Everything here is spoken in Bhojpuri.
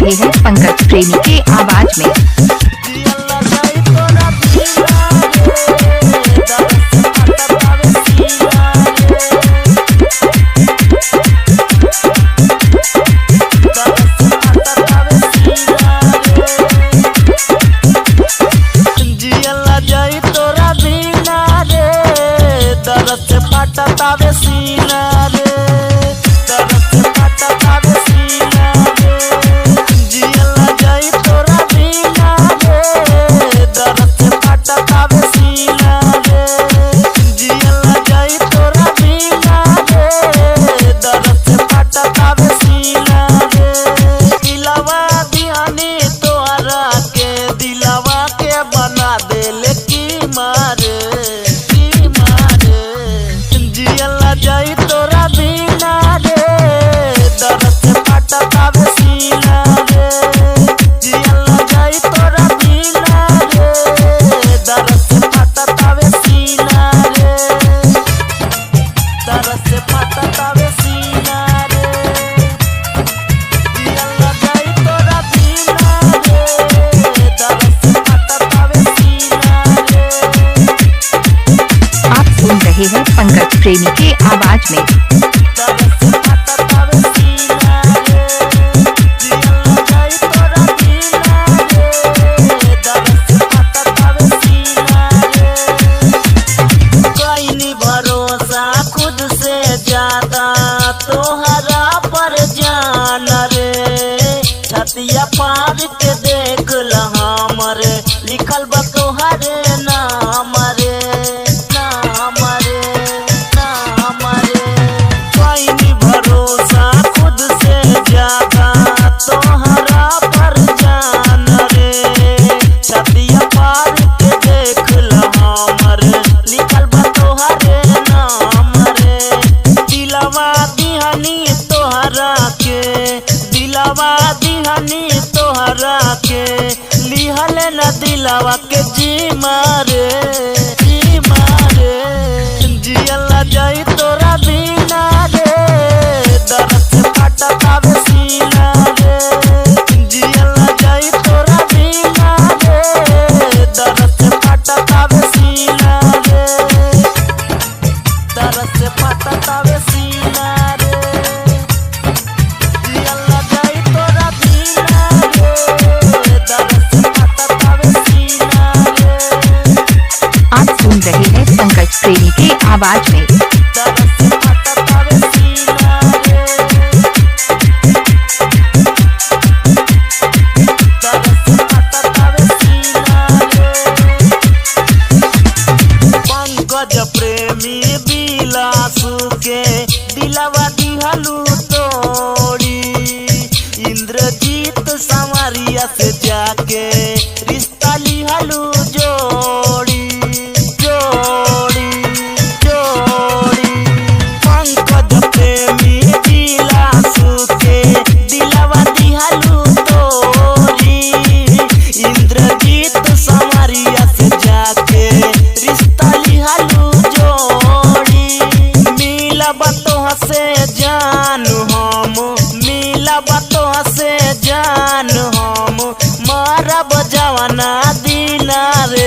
रहे हैं पंकज प्रेमी के आवाज में। रहे हैं पंकज प्रेमी के आवाज में। भरोसा खुद से ज्यादा तोहरा पर जान रे, छतिया पार के देख ल हमरे लिखल बा तोहरे नाम रे। लिहल न दिलावा के जी मारे जियल जाई तोरा बिना रे, दर्द से फटकावे सीना रे। जियल जाई तोरा बिना रे, दर्द से फटकावे सीना रे, दर्द से फटकावे सीना रे। रहे हैं पंकज प्रेमी के आवाज में। पंकज प्रेमी बिलासु के दिलवा दिहलू तोड़ी, इंद्रजीत संवरिया से जाके रिश्ता लिहलू जोड़ी। जान हम मारब जवाना दीना रे।